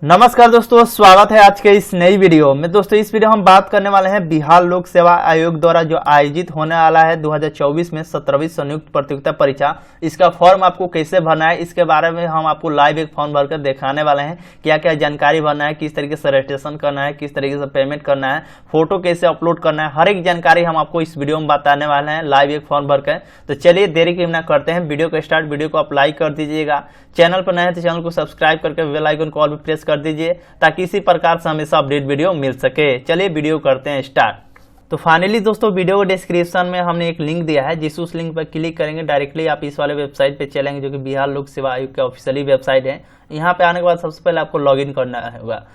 नमस्कार दोस्तों, स्वागत है आज के इस नई वीडियो में। दोस्तों इस वीडियो हम बात करने वाले हैं बिहार लोक सेवा आयोग द्वारा जो आयोजित होने वाला है 2024 में 17वीं संयुक्त प्रतियोगिता परीक्षा। इसका फॉर्म आपको कैसे भरना है इसके बारे में हम आपको लाइव एक फॉर्म भरकर दिखाने वाले हैं। क्या क्या जानकारी भरना है, किस तरीके से रजिस्ट्रेशन करना है, किस तरीके से पेमेंट करना है, फोटो कैसे अपलोड करना है, हर एक जानकारी हम आपको इस वीडियो में बताने वाले हैं लाइव एक फॉर्म भरकर। तो चलिए देरी क्यों ना करते हैं, वीडियो को स्टार्ट। वीडियो को आप लाइक कर दीजिएगा, चैनल पर नए हैं तो चैनल को सब्सक्राइब करके बेल आइकन को ऑल भी प्रेस कर दीजिए ताकि इसी प्रकार से हमेशा अपडेट वीडियो मिल सके। चलिए वीडियो करते हैं स्टार्ट। तो फाइनली दोस्तों वीडियो डिस्क्रिप्शन में हमने एक लिंक दिया है, जिस उस लिंक पर क्लिक करेंगे डायरेक्टली आप इस वाले वेबसाइट पे चलेंगे जो कि बिहार लोक सेवा आयोग की ऑफिशियली वेबसाइट है। यहाँ पे आने के बाद सबसे पहले आपको लॉगिन करना होगा।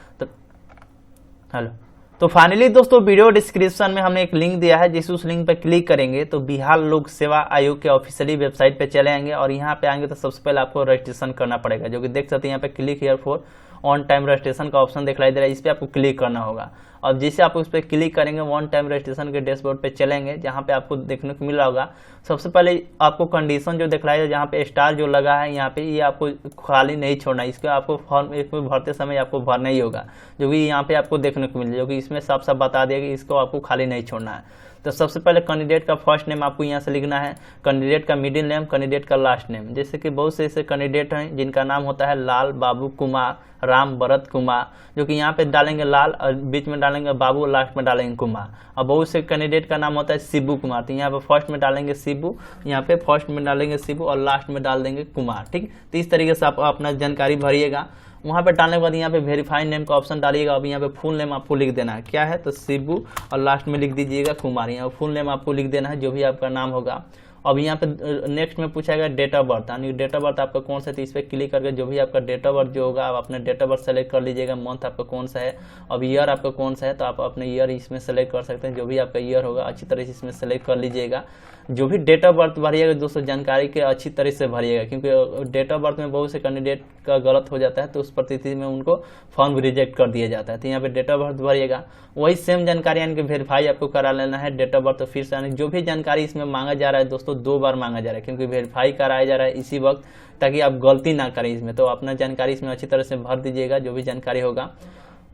तो फाइनली दोस्तों वीडियो डिस्क्रिप्शन में हमने एक लिंक दिया है, जिस उस लिंक पर क्लिक करेंगे तो बिहार लोक सेवा आयोग के ऑफिशियली वेबसाइट पे चले आएंगे और यहाँ पे आएंगे तो सबसे पहले आपको रजिस्ट्रेशन करना पड़ेगा, जो कि देख सकते हैं यहाँ पे click here for on time registration का ऑप्शन दिखाई दे रहा है। इस पर आपको क्लिक करना होगा और जैसे आप उस पर क्लिक करेंगे वन टाइम रजिस्ट्रेशन के डैशबोर्ड पे चलेंगे, जहाँ पे आपको देखने को मिल रहा होगा सबसे पहले आपको कंडीशन जो दिख रहा है, जहाँ पे स्टार जो लगा है यहाँ पे, ये आपको खाली नहीं छोड़ना। इसको आपको फॉर्म एक भरते समय आपको भरना ही होगा, जो कि यहाँ पे आपको देखने को मिल जाए, जो कि इसमें साफ साफ बता दिया कि इसको आपको खाली नहीं छोड़ना है। तो सबसे पहले कैंडिडेट का फर्स्ट नेम आपको यहाँ से लिखना है, कैंडिडेट का मिडिल नेम, कैंडिडेट का लास्ट नेम। जैसे कि बहुत से ऐसे कैंडिडेट हैं जिनका नाम होता है लाल बाबू कुमार, राम भरत कुमार, जो कि यहाँ पे डालेंगे लाल और बीच में डालेंगे बाबू, लास्ट में डालेंगे कुमार। और बहुत से कैंडिडेट का नाम होता है शिबू कुमार, तो यहाँ पे फर्स्ट में डालेंगे शिबू, यहाँ पे फर्स्ट में डालेंगे शिबू और लास्ट में डाल देंगे कुमार। ठीक, तो इस तरीके से आप अपना जानकारी भरिएगा। वहाँ पे डालने के बाद यहाँ पे वेरीफाई नेम का ऑप्शन डालिएगा। अब यहाँ पे फुल नेम आपको लिख देना है, क्या है तो शिबू, और लास्ट में लिख दीजिएगा कुमार। यहाँ फुल नेम आपको लिख देना है जो भी आपका नाम होगा। अब यहाँ पे नेक्स्ट में पूछाएगा डेट ऑफ बर्थ, यानी डेट ऑफ बर्थ आपका कौन सा है, तो इस पर क्लिक करके जो भी आपका डेट ऑफ बर्थ जो होगा आप अपने डेट ऑफ बर्थ सेलेक्ट कर लीजिएगा। मंथ आपका कौन सा है, अब ईयर आपका कौन सा है तो आप अपने ईयर इसमें सेलेक्ट कर सकते हैं। जो भी आपका ईयर होगा अच्छी तरह से इसमें सेलेक्ट कर लीजिएगा। जो भी डेट ऑफ बर्थ भरिएगा दोस्तों जानकारी के अच्छी तरह से भरिएगा, क्योंकि डेट ऑफ बर्थ में बहुत से कैंडिडेट का गलत हो जाता है तो उस परिस्थिति में उनको फॉर्म रिजेक्ट कर दिया जाता है। तो यहाँ पे डेट ऑफ बर्थ भरिएगा, वही सेम जानकारी यानी कि वेरीफाई आपको करा लेना है डेट ऑफ बर्थ। तो फिर से यानी जो भी जानकारी इसमें मांगा जा रहा है दोस्तों 2 बार मांगा जा रहा है, क्योंकि वेरीफाई कराया जा रहा है इसी वक्त, ताकि आप गलती ना करें इसमें। तो अपना जानकारी इसमें अच्छी तरह से भर दीजिएगा जो भी जानकारी होगा।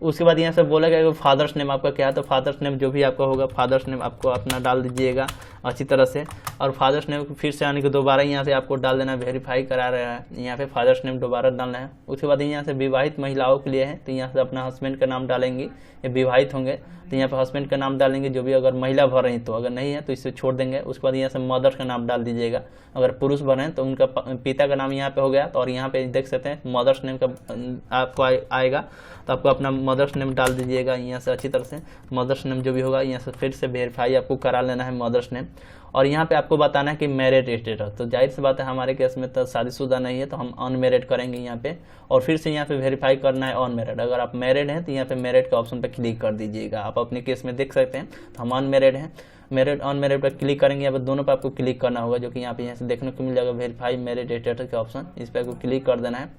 उसके बाद यहाँ से बोलेगा कि फादर्स नेम आपका क्या है, तो फादर्स नेम जो भी आपका होगा फादर्स नेम आपको अपना डाल दीजिएगा अच्छी तरह से। और फादर्स नेम फिर से आने के दोबारा यहाँ से आपको डाल देना, वेरीफाई करा रहा है यहाँ पे फादर्स नेम दोबारा डालना है। उसके बाद यहाँ से विवाहित महिलाओं के लिए है, तो यहाँ से अपना हस्बैंड का नाम डालेंगे, ये विवाहित होंगे तो यहाँ पे हस्बैंड का नाम डालेंगे, जो भी अगर महिला भर रही तो, अगर नहीं है तो इसे छोड़ देंगे। उसके बाद यहाँ से मदर्स का नाम डाल दीजिएगा, अगर पुरुष भर हैं तो उनका पिता का नाम यहाँ पे हो गया। तो और यहाँ पे देख सकते हैं मदर्स नेम का आपको आएगा, तो आपको अपना मदर्स नेम डाल दीजिएगा यहाँ से अच्छी तरह से। मदर्स नेम जो भी होगा यहाँ से फिर से वेरीफाई आपको करा लेना है मदर्स नेम। और यहाँ पे आपको बताना है कि मैरिड स्टेटस, तो जाहिर सी बात है हमारे केस में तो शादीशुदा नहीं है तो हम अनमैरिड करेंगे यहाँ पे। और फिर से यहाँ पे वेरीफाई करना है अनमैरिड। अगर आप मैरिड हैं तो यहाँ पे मैरिड का ऑप्शन पे क्लिक कर दीजिएगा। आप अपने केस में देख सकते हैं तो हम अनमैरिड हैं, मैरिड अनमैरिड पर क्लिक करेंगे, यहाँ पे दोनों पे आपको क्लिक करना होगा, जो कि यहाँ पे यहाँ से देखने को मिल जाएगा वेरीफाई मैरिड स्टेटस का ऑप्शन, इस पर आपको क्लिक कर देना है।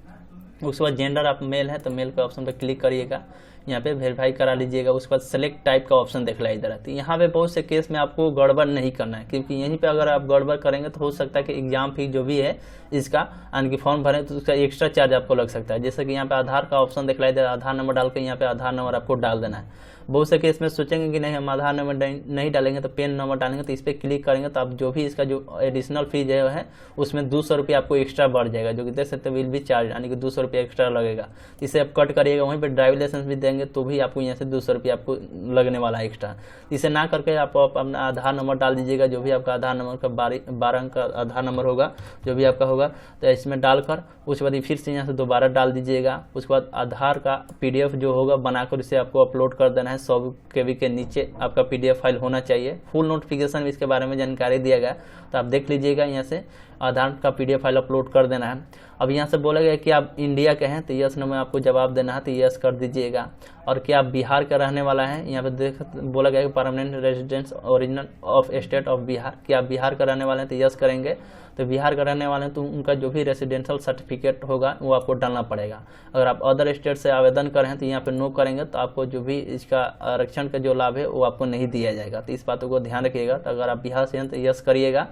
उसके बाद जेंडर आप मेल है तो मेल के ऑप्शन पर क्लिक करिएगा, यहाँ पे वेरीफाई करा लीजिएगा। उसके बाद सेलेक्ट टाइप का ऑप्शन दिखलाई दे रहा है। तो यहाँ पे बहुत से केस में आपको गड़बड़ नहीं करना है, क्योंकि यहीं पे अगर आप गड़बड़ करेंगे तो हो सकता है कि एग्जाम फी जो भी है इसका यानी कि फॉर्म भरें तो उसका एक्स्ट्रा चार्ज आपको लग सकता है। जैसे कि यहाँ पे आधार का ऑप्शन दिखलाई दे रहा है, आधार नंबर डाल के यहाँ पे आधार नंबर आपको डाल देना है। बहुत से केस में सोचेंगे कि नहीं हम आधार नंबर नहीं डालेंगे तो पेन नंबर डालेंगे, तो इस पर क्लिक करेंगे तो आप जो भी इसका जो एडिशनल फी जो है उसमें 200 रुपये आपको एक्स्ट्रा बढ़ जाएगा, जो कि देख सकते विल भी चार्ज यानी कि 200 रुपये एक्स्ट्रा लगेगा। इसे आप कट करिएगा, वहीं पर ड्राइविंग लाइसेंस भी देंगे तो भी आपको यहाँ से 200 रुपये आपको लगने वाला है एक्स्ट्रा। इसे ना करके आप अपना आधार नंबर डाल दीजिएगा, जो भी आपका आधार नंबर का 12 अंक का आधार नंबर होगा जो भी आपका होगा, तो इसमें डालकर उसके बाद फिर से यहाँ से दोबारा डाल दीजिएगा। उसके बाद आधार का PDF जो होगा बनाकर इसे आपको अपलोड कर देना है। 100 KB के नीचे आपका PDF फाइल होना चाहिए। फुल नोटिफिकेशन इसके बारे में जानकारी दिया गया, तो आप देख लीजिएगा। यहाँ से आधार का PDF फाइल अपलोड कर देना है। अब यहाँ से बोला गया कि आप इंडिया के हैं तो यस नो में आपको जवाब देना है, तो यस कर दीजिएगा। और क्या आप बिहार का रहने वाला है, यहाँ पे बोला गया कि permanent residence original of state of Bihar, क्या आप बिहार का रहने वाले हैं तो यस करेंगे। तो बिहार का रहने वाले हैं तो उनका जो भी रेसिडेंशियल सर्टिफिकेट होगा वो आपको डालना पड़ेगा। अगर आप अदर स्टेट से आवेदन करें तो यहाँ पे नो करेंगे तो आपको जो भी इसका आरक्षण का जो लाभ है वो आपको नहीं दिया जाएगा। तो इस बातों को ध्यान रखिएगा। तो अगर आप बिहार से हैं तो यस करिएगा।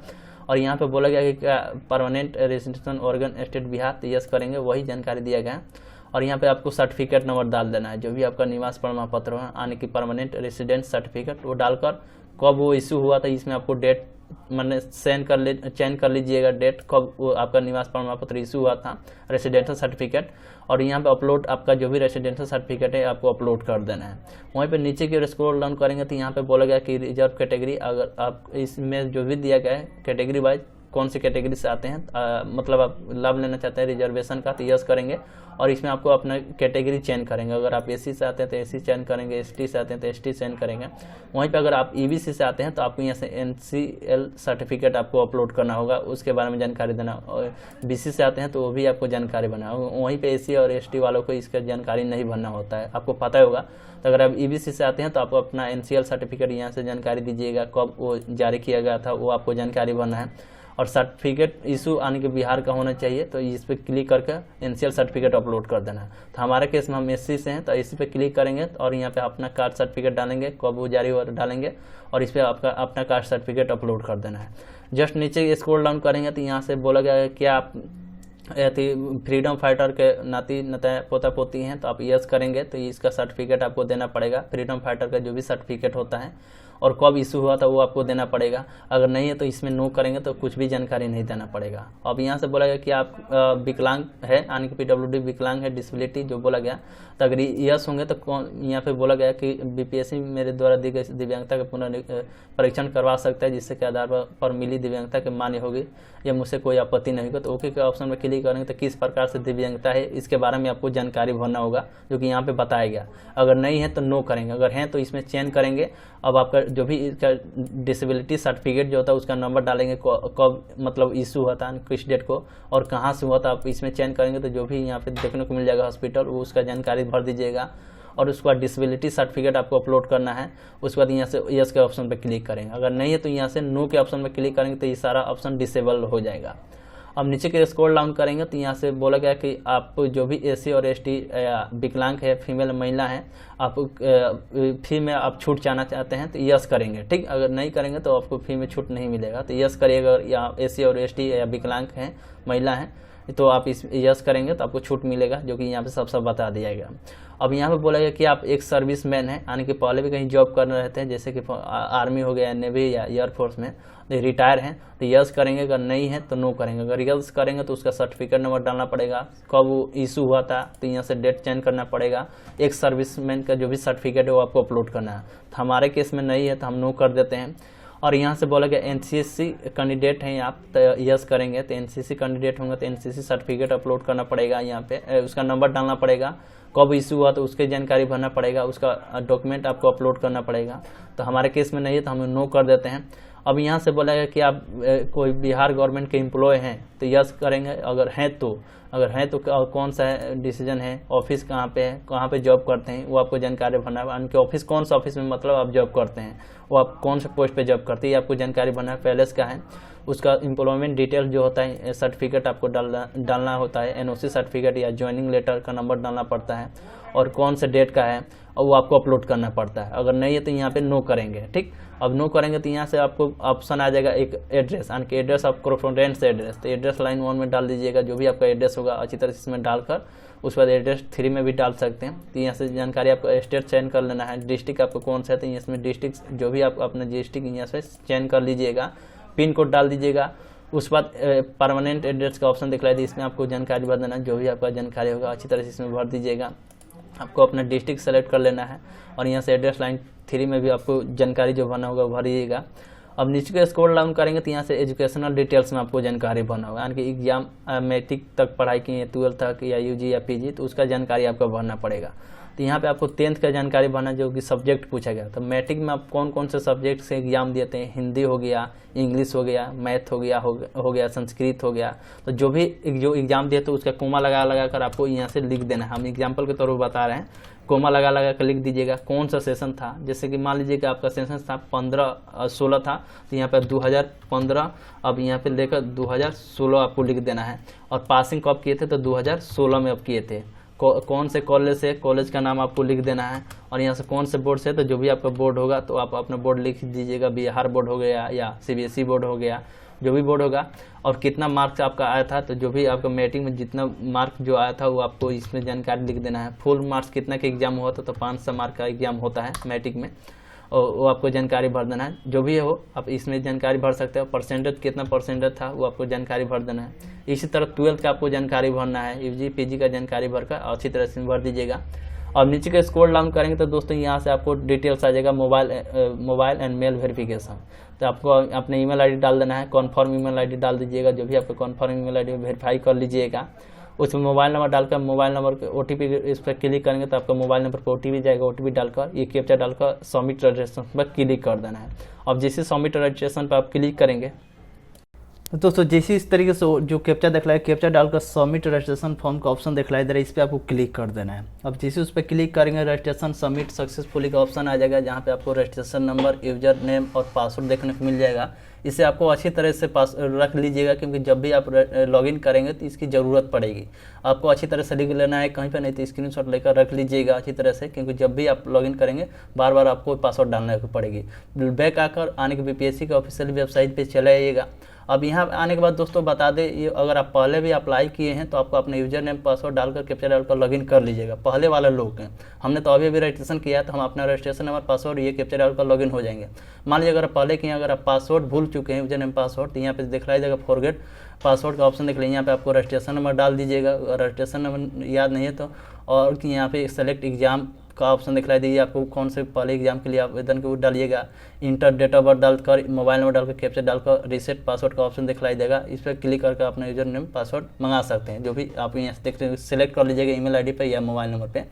और यहाँ पे बोला गया कि permanent residential organ state Bihar, तो यस करेंगे, वही जानकारी दिया गया। और यहाँ पे आपको सर्टिफिकेट नंबर डाल देना है, जो भी आपका निवास प्रमाण पत्र है यानी कि परमानेंट रेसिडेंट सर्टिफिकेट, वो डालकर कब वो इशू हुआ था इसमें आपको डेट मैंने चेंज कर लीजिएगा, डेट कब वो आपका निवास प्रमाण पत्र इशू हुआ था, रेसिडेंशियल सर्टिफिकेट। और यहाँ पे अपलोड आपका जो भी रेसिडेंशियल सर्टिफिकेट है आपको अपलोड कर देना है। वहीं पे नीचे की ओर स्क्रॉल डाउन करेंगे तो यहाँ पे बोला गया कि रिजर्व कैटेगरी, अगर आप इसमें जो भी दिया गया है कैटेगरी वाइज कौन सी कैटेगरी से आते हैं, मतलब आप लाभ लेना चाहते हैं रिजर्वेशन का, तो यस करेंगे और इसमें आपको अपना कैटेगरी चेंज करेंगे। अगर आप एसी से आते हैं तो एसी चेंज करेंगे, एसटी से आते हैं तो एसटी चेंज करेंगे। वहीं पे अगर आप ईबीसी से आते हैं तो आपको यहाँ से एनसीएल सर्टिफिकेट आपको अपलोड करना होगा, उसके बारे में जानकारी देना। और बीसी से आते हैं तो वो भी आपको जानकारी भरना होगा। वहीं पे एसी और एसटी वालों को इसका जानकारी नहीं भरना होता है, आपको पता होगा। तो अगर आप ईबीसी से आते हैं तो आपको अपना एनसीएल सर्टिफिकेट यहाँ से जानकारी दीजिएगा, कब वो जारी किया गया था वो आपको जानकारी भरना है। और सर्टिफिकेट इशू आने के बिहार का होना चाहिए, तो इस पर क्लिक करके एनसीएल सर्टिफिकेट अपलोड कर देना है। तो हमारे केस में हम एससी से हैं तो इसी पे क्लिक करेंगे और यहाँ पे अपना कास्ट सर्टिफिकेट डालेंगे, कब वो जारी हुआ डालेंगे और इस पर आपका अपना कास्ट सर्टिफिकेट अपलोड कर देना है। जस्ट नीचे स्क्रॉल डाउन करेंगे तो यहाँ से बोला गया है कि आप फ्रीडम फाइटर के नाती नता पोता पोती हैं, तो आप यस करेंगे तो इसका सर्टिफिकेट आपको देना पड़ेगा। फ्रीडम फाइटर का जो भी सर्टिफिकेट होता है और कब इशू हुआ था वो आपको देना पड़ेगा। अगर नहीं है तो इसमें नो करेंगे तो कुछ भी जानकारी नहीं देना पड़ेगा। अब यहाँ से बोला गया कि आप विकलांग है यानी कि पीडब्ल्यूडी विकलांग है, डिसेबिलिटी जो बोला गया, तो अगर यस होंगे तो कौन, यहाँ पे बोला गया कि बीपीएससी मेरे द्वारा दी गई दिव्यांगता का परीक्षण करवा सकता है जिससे के आधार पर मिली दिव्यांगता के मान्य होगी या मुझसे कोई आपत्ति नहीं होगी। तो ओके के ऑप्शन में क्लिक करेंगे तो किस प्रकार से दिव्यांगता है इसके बारे में आपको जानकारी भरना होगा, जो कि यहाँ पे बताया गया। अगर नहीं है तो नो करेंगे, अगर हैं तो इसमें चेंज करेंगे। अब आपका जो भी इसका डिसेबिलिटी सर्टिफिकेट जो होता है उसका नंबर डालेंगे, कब मतलब इशू हुआ था किस डेट को और कहाँ से हुआ था, आप इसमें चेंज करेंगे तो जो भी यहाँ पे देखने को मिल जाएगा हॉस्पिटल, वो उसका जानकारी भर दीजिएगा। और उसके बाद डिसेबिलिटी सर्टिफिकेट आपको अपलोड करना है। उसके बाद यहाँ से यस के ऑप्शन पे क्लिक करेंगे, अगर नहीं है तो यहाँ से नो के ऑप्शन पे क्लिक करेंगे तो ये सारा ऑप्शन डिसेबल हो जाएगा। अब नीचे के स्क्रॉल डाउन करेंगे तो यहाँ से बोला गया कि आप जो भी एसी और एसटी विकलांग है, फीमेल महिला है, आप फी में आप छूट चाहना चाहते हैं तो यस करेंगे, ठीक। अगर नहीं करेंगे तो आपको फी में छूट नहीं मिलेगा, तो यस करिएगा। या एसी और एसटी या विकलांग है, महिला है, तो आप इस यस करेंगे तो आपको छूट मिलेगा, जो कि यहाँ पे सब बता दिया गया। अब यहाँ पे बोला गया कि आप एक सर्विसमैन है यानी कि पहले भी कहीं जॉब कर रहे थे, जैसे कि आर्मी हो गया, नेवी या एयरफोर्स में, तो रिटायर हैं तो यस करेंगे। अगर नहीं है तो नो करेंगे। अगर यस करेंगे तो उसका सर्टिफिकेट नंबर डालना पड़ेगा, कब वो इशू हुआ था तो यहाँ से डेट चेंज करना पड़ेगा। एक सर्विसमैन का जो भी सर्टिफिकेट है वो आपको अपलोड करना है। तो हमारे केस में नहीं है तो हम नो कर देते हैं। और यहाँ से बोला गया एनसीसी कैंडिडेट हैं आप, तो यस करेंगे। तो एनसीसी कैंडिडेट होंगे तो एनसीसी सर्टिफिकेट अपलोड करना पड़ेगा, यहाँ पे उसका नंबर डालना पड़ेगा, कब इशू हुआ तो उसकी जानकारी भरना पड़ेगा, उसका डॉक्यूमेंट आपको अपलोड करना पड़ेगा। तो हमारे केस में नहीं है तो हम नो कर देते हैं। अब यहाँ से बोला गया कि आप कोई बिहार गवर्नमेंट के एम्प्लॉय हैं तो यस करेंगे। अगर हैं तो कौन सा डिसीजन है, ऑफिस कहाँ पे है, कहाँ पे जॉब करते हैं, वो आपको जानकारी भरना है। उनके ऑफिस कौन सा ऑफिस में मतलब आप जॉब करते हैं, वो आप कौन से पोस्ट पे जॉब करते हैं, ये आपको जानकारी भरना है। पैलेस का है, उसका एम्प्लॉयमेंट डिटेल जो होता है सर्टिफिकेट आपको डालना होता है। एनओसी सर्टिफिकेट या ज्वाइनिंग लेटर का नंबर डालना पड़ता है और कौन से डेट का है और वो आपको अपलोड करना पड़ता है। अगर नहीं है तो यहाँ पे नो करेंगे, ठीक। अब नो करेंगे तो यहाँ से आपको ऑप्शन आ जाएगा एक एड्रेस, यानी कि एड्रेस ऑफ कॉरेस्पोंडेंस एड्रेस। तो एड्रेस लाइन 1 में डाल दीजिएगा, जो भी आपका एड्रेस होगा अच्छी तरह से इसमें डालकर। उसके बाद एड्रेस 3 में भी डाल सकते हैं। तो यहाँ से जानकारी आपको स्टेट चयन कर लेना है, डिस्ट्रिक्ट आपको कौन सा है तो इसमें डिस्ट्रिक्ट जो भी आप अपना डिस्ट्रिक्ट यहाँ से चयन कर लीजिएगा, पिन कोड डाल दीजिएगा। उसके बाद परमानेंट एड्रेस का ऑप्शन दिखलाई दी, इसमें आपको जानकारी भर देना, जो भी आपका जानकारी होगा अच्छी तरह से इसमें भर दीजिएगा। आपको अपना डिस्ट्रिक्ट सेलेक्ट कर लेना है और यहाँ से एड्रेस लाइन 3 में भी आपको जानकारी जो भरना होगा भरिएगा। अब नीचे के स्क्रॉल डाउन करेंगे तो यहाँ से एजुकेशनल डिटेल्स में आपको जानकारी भरना होगा, यानी कि एग्जाम मैट्रिक तक पढ़ाई की है, 12 तक या यूजी या पीजी, तो उसका जानकारी आपको भरना पड़ेगा। तो यहाँ पे आपको 10th का जानकारी भरना, जो कि सब्जेक्ट पूछा गया। तो मैट्रिक में आप कौन कौन से सब्जेक्ट से एग्जाम देते हैं, हिंदी हो गया, इंग्लिश हो गया, मैथ हो गया, संस्कृत हो गया। तो जो एग्जाम दिए तो उसका कोमा लगा कर आपको यहाँ से लिख देना है। हम एग्जाम्पल के तौर पर बता रहे हैं, कोमा लगा कर लिख दीजिएगा कौन सा सेशन था। जैसे कि मान लीजिए कि आपका सेशन था 15-16 था, तो यहाँ पर 2015, अब यहाँ पे लेकर 2016 आपको लिख देना है। और पासिंग कब किए थे तो 2016 में अब किए थे। कौन से कॉलेज से, कॉलेज का नाम आपको लिख देना है। और यहाँ से कौन से बोर्ड से, तो जो भी आपका बोर्ड होगा तो आप अपना बोर्ड लिख दीजिएगा, बिहार बोर्ड हो गया या सीबीएसई बोर्ड हो गया। जो भी बोर्ड होगा, और कितना मार्क्स आपका आया था। तो जो भी आपका मैट्रिक में जितना मार्क जो आया था वो आपको इसमें जानकारी लिख देना है। फुल मार्क्स कितना का एग्जाम हुआ था, तो 500 मार्क का एग्जाम होता है मैट्रिक में, और वो आपको जानकारी भर देना है। जो भी हो आप इसमें जानकारी भर सकते हो। परसेंटेज कितना परसेंटेज था वो आपको जानकारी भर देना है। इसी तरह 12th का आपको जानकारी भरना है, यूजी पीजी का जानकारी भरकर अच्छी तरह से भर दीजिएगा। और नीचे का स्क्रॉल डाउन करेंगे तो दोस्तों यहाँ से आपको डिटेल्स आ जाएगा मोबाइल एंड मेल वेरिफिकेशन। तो आपको अपने ईमेल आईडी डाल देना है, कन्फर्म ईमेल आईडी डाल दीजिएगा। जो भी आपको कन्फर्म ईमेल आईडी वेरीफाई कर लीजिएगा। उसमें मोबाइल नंबर डालकर मोबाइल नंबर के ओटीपी इस पर क्लिक करेंगे तो आपका मोबाइल नंबर पर ओटीपी जाएगा। ओटीपी डालकर ये कैप्चा डालकर सबमिट रजिस्ट्रेशन पर क्लिक कर देना है। अब जैसे सबमिट रजिस्ट्रेशन पर आप क्लिक करेंगे तो दोस्तों जैसे इस तरीके से जो कैप्चा दिखलाए, कैप्चा डालकर सबमिट रजिस्ट्रेशन फॉर्म का ऑप्शन दिखलाई दे रहा है, इस पर आपको क्लिक कर देना है। अब जैसे उस पर क्लिक करेंगे रजिस्ट्रेशन सबमिट सक्सेसफुली का ऑप्शन आ जाएगा, जहाँ पे आपको रजिस्ट्रेशन नंबर, यूजर नेम और पासवर्ड देखने को मिल जाएगा। इसे आपको अच्छी तरह से रख लीजिएगा, क्योंकि जब भी आप लॉगिन करेंगे तो इसकी ज़रूरत पड़ेगी। आपको अच्छी तरह से लिख लेना है कहीं पर, नहीं तो स्क्रीनशॉट लेकर रख लीजिएगा अच्छी तरह से, क्योंकि जब भी आप लॉगिन करेंगे बार बार आपको पासवर्ड डालने की पड़ेगी। बैक आकर आने के बीपीएससी के ऑफिशियल वेबसाइट पर चले आइएगा। अब यहाँ आने के बाद दोस्तों बता दें, ये अगर आप पहले भी अप्लाई किए हैं तो आपको अपने यूजर नेम पासवर्ड डालकर कैप्चा डालकर लॉगिन कर लीजिएगा। पहले वाले लोग हैं, हमने तो अभी रजिस्ट्रेशन किया है तो हम अपना रजिस्ट्रेशन नंबर पासवर्ड ये कैप्चा डालकर लॉगिन हो जाएंगे। मान लीजिए अगर पहले किए, अगर आप पासवर्ड भूल चुके हैं यूजर नेम पासवर्ड, तो यहाँ पे दिखलाई देगा फॉरगेट पासवर्ड का ऑप्शन दिख लीजिए। यहाँ पे आपको रजिस्ट्रेशन नंबर डाल दीजिएगा। रजिस्ट्रेशन नंबर याद नहीं है तो, और कि यहाँ पे सेलेक्ट एग्जाम का ऑप्शन दिखलाई दीजिए, आपको कौन से पहले एग्जाम के लिए आवेदन को डालिएगा। इंटर डेट ऑफ बर्थ डालकर मोबाइल नंबर डालकर कैप्चा डालकर रीसेट पासवर्ड का ऑप्शन दिखलाई देगा। इस पर क्लिक करके अपना यूजर नेम पासवर्ड मंगा सकते हैं। जो भी आप यहाँ देखते हैं सेलेक्ट कर लीजिएगा ईमेल आईडी पे या मोबाइल नंबर पे।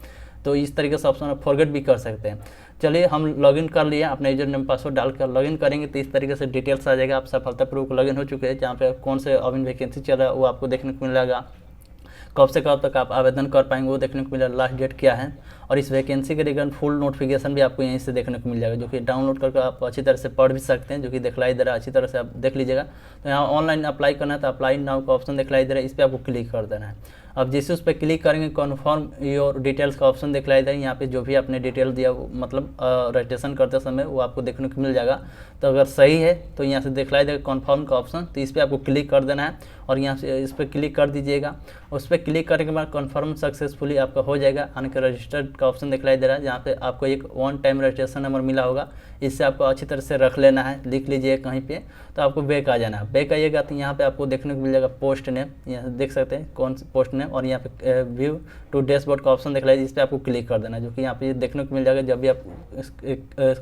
तो इस तरीके से ऑप्शन आप फॉरगेट भी कर सकते हैं। चलिए हम लॉगिन कर लिए, अपने यूजर नेम पासवर्ड डालकर लॉगिन करेंगे तो इस तरीके से डिटेल्स आ जाएगा। आप सफलतापूर्वक लॉगिन हो चुके हैं। जहाँ पे कौन से अभी वैकेंसी चल रहा है वो आपको देखने को मिलेगा। कब से कब तक आप आवेदन कर पाएंगे वो देखने को मिलेगा। लास्ट डेट क्या है, और इस वैकेंसी के रिगार्डिंग फुल नोटिफिकेशन भी आपको यहीं से देखने को मिल जाएगा, जो कि डाउनलोड करके आप अच्छी तरह से पढ़ भी सकते हैं, जो कि दिखलाई दे रहा है। अच्छी तरह से आप देख लीजिएगा। तो यहाँ ऑनलाइन अप्लाई करना है तो अप्लाई नाउ का ऑप्शन दिखलाई दे रहा है, इस पर आपको क्लिक कर देना है। अब जैसे उस पर क्लिक करेंगे कन्फर्म योर डिटेल्स का ऑप्शन दिखलाई दे रहा है। यहाँ पे जो भी आपने डिटेल दिया मतलब रजिस्ट्रेशन करते समय वो आपको देखने को मिल जाएगा। तो अगर सही है तो यहाँ से दिखलाई देगा कन्फर्म का ऑप्शन, तो इस पर आपको क्लिक कर देना है और यहाँ से इस पर क्लिक कर दीजिएगा। उस पर क्लिक करने के बाद कन्फर्म सक्सेसफुली आपका हो जाएगा। आने के रजिस्टर्ड का ऑप्शन दिखलाई दे रहा है, जहाँ पे आपको एक वन टाइम रजिस्ट्रेशन नंबर मिला होगा। इससे आपको अच्छी तरह से रख लेना है, लिख लीजिए कहीं पे। तो आपको बैक आ जाना है। बैक आइएगा तो यहाँ पे आपको देखने को मिल जाएगा पोस्ट नेम, यहाँ देख सकते हैं कौन सा पोस्ट नेम, और यहाँ पे व्यू टू डैशबोर्ड का ऑप्शन दिख रहा है, इस पर आपको क्लिक कर देना है, जो कि यहाँ पे देखने को मिल जाएगा जब भी आप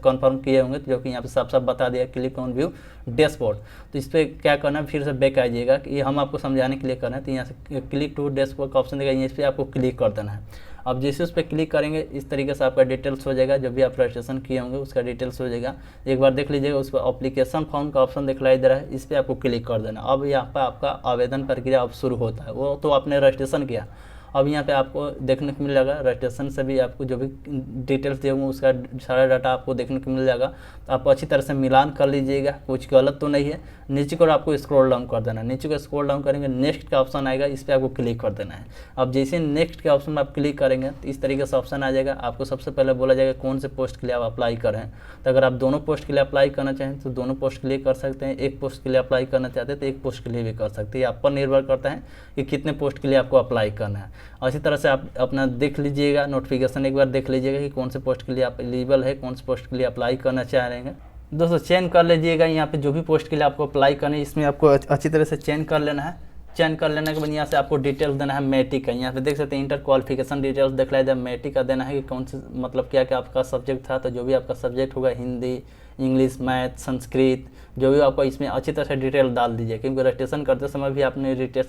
कन्फर्म किए होंगे। तो जो कि यहाँ पे साफ साफ बता दिया क्लिक ऑन व्यू डैशबोर्ड। तो इस पर क्या करना है, फिर से बैक आइएगा कि ये हम आपको समझाने के लिए करना है। तो यहाँ से क्लिक टू डैशबोर्ड का ऑप्शन देगा, इस पर आपको क्लिक कर देना है। अब जैसे उस पर क्लिक करेंगे इस तरीके से आपका डिटेल्स हो जाएगा, जब भी आप रजिस्ट्रेशन किए होंगे उसका डिटेल्स हो जाएगा। एक बार देख लीजिएगा। उस पर एप्लीकेशन फॉर्म का ऑप्शन दिखलाई दे रहा है, इस पर आपको क्लिक कर देना। अब यहाँ पर आपका आवेदन प्रक्रिया अब शुरू होता है। वो तो आपने रजिस्ट्रेशन किया, अब यहाँ पे आपको देखने को मिल जाएगा रजिस्ट्रेशन से भी आपको जो भी डिटेल्स दिए होंगे उसका सारा डाटा आपको देखने को मिल जाएगा। तो आप अच्छी तरह से मिलान कर लीजिएगा, कुछ गलत तो नहीं है। नीचे को आपको स्क्रॉल डाउन कर देना है। नीचे को स्क्रॉल डाउन करेंगे नेक्स्ट का ऑप्शन आएगा, इस पर आपको क्लिक कर देना है। अब जैसे नेक्स्ट के ऑप्शन में आप क्लिक करेंगे तो इस तरीके से ऑप्शन आ जाएगा। आपको सबसे पहले बोला जाएगा कौन से पोस्ट के लिए आप अप्लाई करें। तो अगर आप दोनों पोस्ट के लिए अप्लाई करना चाहें तो दोनों पोस्ट के लिए कर सकते हैं। एक पोस्ट के लिए अप्लाई करना चाहते हैं तो एक पोस्ट के लिए भी कर सकते हैं। आप पर निर्भर करता है कि कितने पोस्ट के लिए आपको अप्लाई करना है। अच्छी तरह से आप अपना देख लीजिएगा, नोटिफिकेशन एक बार देख लीजिएगा कि कौन से पोस्ट के लिए आप एलिजिबल है, कौन से पोस्ट के लिए अप्लाई करना चाह रहे हैं। दोस्तों चयन कर लीजिएगा। यहाँ पे जो भी पोस्ट के लिए आपको अप्लाई करना है इसमें आपको अच्छी तरह से चयन कर लेना है। चयन कर लेने के बाद यहाँ से आपको डिटेल्स देना है मैट्रिक का। यहाँ पे देख सकते हैं इंटर क्वालिफिकेशन डिटेल्स दिख रहा है। मैट्रिक का देना है कि कौन से मतलब क्या क्या आपका सब्जेक्ट था। तो जो भी आपका सब्जेक्ट होगा हिंदी, इंग्लिश, मैथ, संस्कृत, जो भी आपको इसमें अच्छी तरह से डिटेल डाल दीजिए, क्योंकि रजिस्ट्रेशन करते समय भी आपने डिटेल्स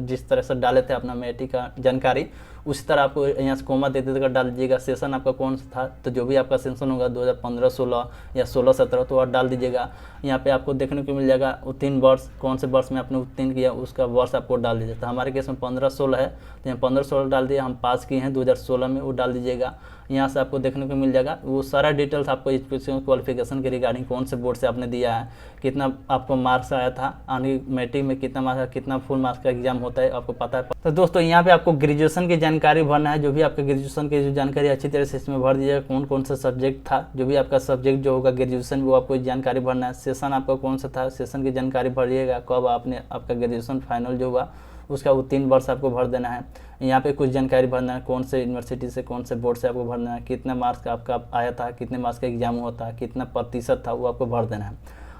जिस तरह से डाले थे अपना मैट्रिक का जानकारी उसी तरह आपको यहाँ से कोमा देते देकर डाल दीजिएगा। सेशन आपका कौन सा था, तो जो भी आपका सेशन होगा 2015-16 या 16-17 तो आप डाल दीजिएगा। यहाँ पे आपको देखने को मिल जाएगा उत्तीर्ण वर्ष, कौन से वर्ष में आपने उत्तीर्ण किया उसका वर्ष आपको डाल दीजिए। तो हमारे केस में 15-16 है तो यहाँ 15-16 डाल दिया, हम पास किए हैं 2016 में, वो डाल दीजिएगा। यहाँ से आपको देखने को मिल जाएगा। वो सारा डिटेल्स आपको एजुकेशन क्वालिफिकेशन के रिगार्डिंग कौन से बोर्ड से आपने दिया है, कितना आपको मार्क्स आया था, आने मैट्रिक में कितना मार्क्स, कितना फुल मार्क्स का एग्जाम होता है आपको पता है। तो दोस्तों यहाँ पे आपको ग्रेजुएशन की जानकारी भरना है। जो भी आपका ग्रेजुएशन की जो जानकारी अच्छी तरह से इसमें भर दीजिएगा, कौन कौन सा सब्जेक्ट था, जो भी आपका सब्जेक्ट जो होगा ग्रेजुएशन वो आपको जानकारी भरना है। सेशन आपका कौन सा था, सेशन की जानकारी भरिएगा, कब आपने आपका ग्रेजुएशन फाइनल जो हुआ उसका वो 3 वर्ष आपको भर देना है। यहाँ पे कुछ जानकारी भरना है, कौन से यूनिवर्सिटी से कौन से बोर्ड से आपको भरना है, कितना मार्क्स का आपका आया था, कितने मार्क्स का एग्जाम हुआ था, कितना प्रतिशत था, वो आपको भर देना है।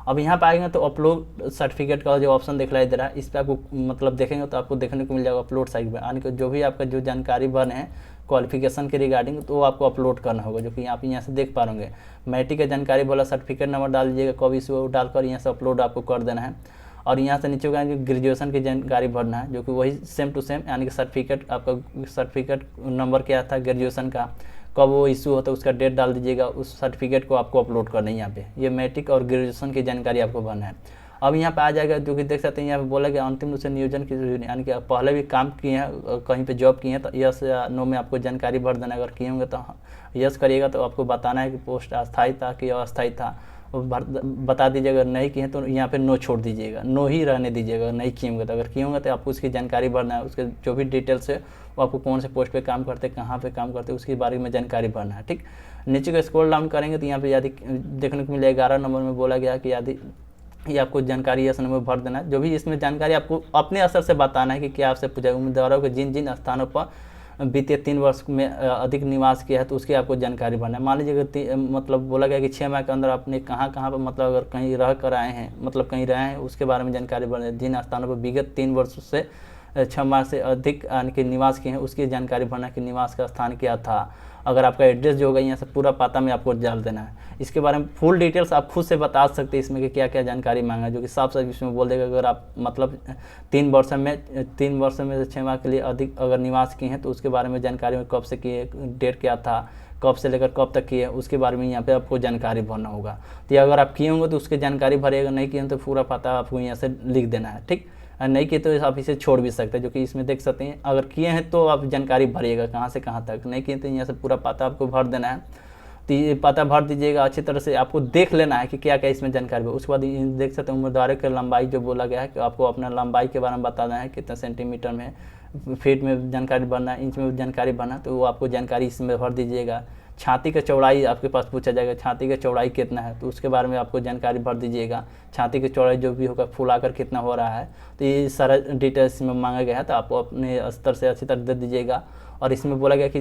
अब यहाँ पे आएंगे तो अपलोड सर्टिफिकेट का जो ऑप्शन दिखलाई दे रहा है, इस पर आपको मतलब देखेंगे तो आपको देखने को मिल जाएगा अपलोड साइट पे, यानी कि जो भी आपका जो जानकारी भरने हैं क्वालिफिकेशन के रिगार्डिंग तो वो आपको अपलोड करना होगा, जो कि आप यहाँ से देख पा रहे। मैट्रिक का जानकारी बोला, सर्टिफिकेट नंबर डाल दीजिएगा, कब इशू डालकर यहाँ से अपलोड आपको कर देना है। और यहाँ से नीचे का ग्रेजुएशन की जानकारी भरना है, जो कि वही सेम टू सेम, यानी कि सर्टिफिकेट आपका सर्टिफिकेट नंबर क्या था ग्रेजुएशन का, कब वो इशू होता है उसका डेट डाल दीजिएगा, उस सर्टिफिकेट को आपको अपलोड करना है यहाँ पे। ये मैट्रिक और ग्रेजुएशन की जानकारी आपको भरना है। अब यहाँ पे आ जाएगा, जो कि देख सकते हैं यहाँ पे बोला कि अंतिम रूप से नियोजन की, यानी कि पहले भी काम किए हैं कहीं पे जॉब किए हैं तो यस या नो में आपको जानकारी भर देना है। अगर किए होंगे तो यस करिएगा तो आपको बताना है कि पोस्ट अस्थायी था कि अस्थायी था, बता दीजिएगा। अगर नहीं किए हैं तो यहाँ पे नो छोड़ दीजिएगा, नो ही रहने दीजिएगा नहीं किए होंगे तो। अगर किए होंगे तो आपको उसकी जानकारी भरना है, उसके जो भी डिटेल्स है वो आपको कौन से पोस्ट पे काम करते, कहाँ पे काम करते उसके बारे में जानकारी भरना है। ठीक, नीचे को स्क्रॉल डाउन करेंगे तो यहाँ पे यदि देखने को मिलेगा 11 नंबर में बोला गया कि यदि ये आपको जानकारी यस नंबर भर देना है। जो भी इसमें जानकारी आपको अपने असर से बताना है कि क्या आपसे पूछा उम्मीदवारों के जिन जिन स्थानों पर बीते 3 वर्ष में अधिक निवास किया है तो उसकी आपको जानकारी भरना है। मान लीजिए मतलब बोला गया कि 6 माह के अंदर आपने कहाँ पर मतलब अगर कहीं रह कर आए हैं, मतलब कहीं रहे हैं उसके बारे में जानकारी भरना है। जिन स्थानों पर विगत 3 वर्षों से 6 माह से अधिक यानी कि निवास किए हैं उसकी जानकारी भरना कि निवास का स्थान क्या था। अगर आपका एड्रेस जो होगा यहाँ से पूरा पता में आपको डाल देना है। इसके बारे में फुल डिटेल्स आप खुद से बता सकते हैं इसमें कि क्या क्या जानकारी मांगा, जो कि साफ साफ इसमें बोल देगा। अगर आप मतलब 3 वर्ष में से 6 माह के लिए अधिक अगर निवास किए हैं तो उसके बारे में जानकारी में कब से किए, डेट क्या था, कब से लेकर कब तक किए, उसके बारे में यहाँ पे आपको जानकारी भरना होगा। तो अगर आप किए होंगे तो उसकी जानकारी भरिएगा, नहीं किए तो पूरा पता आपको यहाँ से लिख देना है। ठीक, नहीं किए तो आप इसे छोड़ भी सकते हैं, जो कि इसमें देख सकते हैं। अगर किए हैं तो आप जानकारी भरिएगा कहाँ से कहाँ तक, नहीं किए तो यहाँ से पूरा पता आपको भर देना है। तो ये पता भर दीजिएगा अच्छी तरह से, आपको देख लेना है कि क्या क्या इसमें जानकारी है। उसके बाद देख सकते हैं उम्मीदवार की लंबाई जो बोला गया है कि आपको अपना लंबाई के बारे में बताना है, कितना सेंटीमीटर में, फीट में जानकारी भरना है, इंच में जानकारी भरना, तो वो आपको जानकारी इसमें भर दीजिएगा। छाती का चौड़ाई आपके पास पूछा जाएगा, छाती का चौड़ाई कितना है तो उसके बारे में आपको जानकारी भर दीजिएगा। छाती की चौड़ाई जो भी होगा फुलाकर कितना हो रहा है, तो ये सारा डिटेल्स में मांगा गया है, तो आपको अपने स्तर से अच्छी तरह दे दीजिएगा। और इसमें बोला गया कि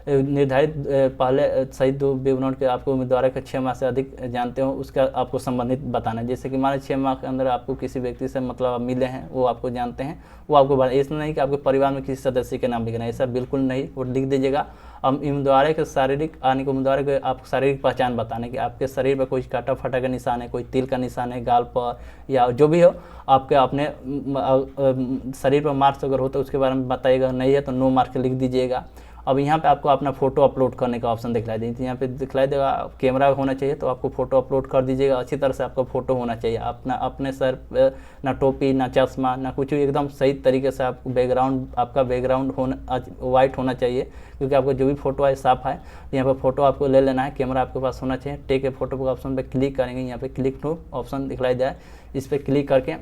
निर्धारित पहले सही 2 विवरण के आपको उम्मीदवार के 6 माह से अधिक जानते हो उसका आपको संबंधित बताना है। जैसे कि मान 6 माह के अंदर आपको किसी व्यक्ति से मतलब मिले हैं, वो आपको जानते हैं, वो आपको इसमें नहीं कि आपके परिवार में किसी सदस्य के नाम लिखना है, ऐसा बिल्कुल नहीं, वो लिख दीजिएगा। अब उम्मीदवार के शारीरिक आने के उम्मीदवार के आप शारीरिक पहचान बताने कि आपके शरीर पर कोई काटा फटा का निशान है, कोई तिल का निशान है गाल पर, या जो भी हो आपके अपने शरीर पर मार्क्स अगर हो तो उसके बारे में बताइएगा, नहीं है तो नो मार्क्स लिख दीजिएगा। अब यहाँ पे आपको अपना फोटो अपलोड करने का ऑप्शन दिखलाई देगा, यहाँ पे दिखलाई देगा कैमरा होना चाहिए तो आपको फोटो अपलोड कर दीजिएगा। अच्छी तरह से आपका फोटो होना चाहिए, अपना अपने सर पे ना टोपी ना चश्मा ना कुछ, एकदम सही तरीके से आप आपका बैकग्राउंड होना वाइट होना चाहिए, क्योंकि आपको जो भी फोटो है साफ है। तो यहाँ पर फोटो आपको ले लेना है, कैमरा आपके पास होना चाहिए। टेक ए फोटो के ऑप्शन पर क्लिक करेंगे, यहाँ पे क्लिक टू ऑप्शन दिखलाई दे, इस पर क्लिक करके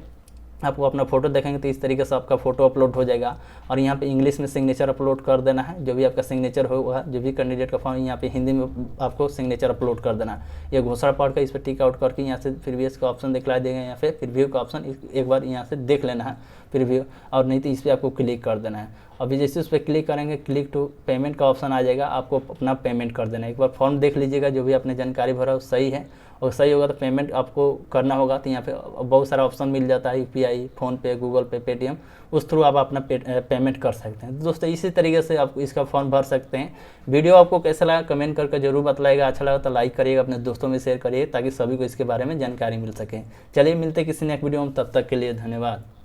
आपको अपना फोटो देखेंगे तो इस तरीके से आपका फोटो अपलोड हो जाएगा। और यहाँ पे इंग्लिश में सिग्नेचर अपलोड कर देना है, जो भी आपका सिग्नेचर होगा, जो भी कैंडिडेट का फॉर्म, यहाँ पे हिंदी में आपको सिग्नेचर अपलोड कर देना है। ये घोषणा पढ़ कर इस पर टिक आउट करके यहाँ से प्रीवियस का ऑप्शन दिखला देंगे, यहाँ पे प्रीव्यू का ऑप्शन एक बार यहाँ से देख लेना है प्रीव्यू, और नहीं तो इस पर आपको क्लिक कर देना है। अभी जैसे उस पर क्लिक करेंगे क्लिक टू पेमेंट का ऑप्शन आ जाएगा, आपको अपना पेमेंट कर देना है। एक बार फॉर्म देख लीजिएगा, जो भी आपने जानकारी भरा वो सही है, और सही होगा तो पेमेंट आपको करना होगा। तो यहाँ पे बहुत सारा ऑप्शन मिल जाता है, यूपीआई, फ़ोनपे, गूगल पे, पेटीएम, उस थ्रू आप अपना पेमेंट कर सकते हैं। दोस्तों इसी तरीके से आप इसका फॉर्म भर सकते हैं। वीडियो आपको कैसा लगा कमेंट करके जरूर बताइएगा, अच्छा लगा तो लाइक करिएगा, अपने दोस्तों में शेयर करिए ताकि सभी को इसके बारे में जानकारी मिल सके। चलिए मिलते किसी नेक्स्ट वीडियो में, तब तक के लिए धन्यवाद।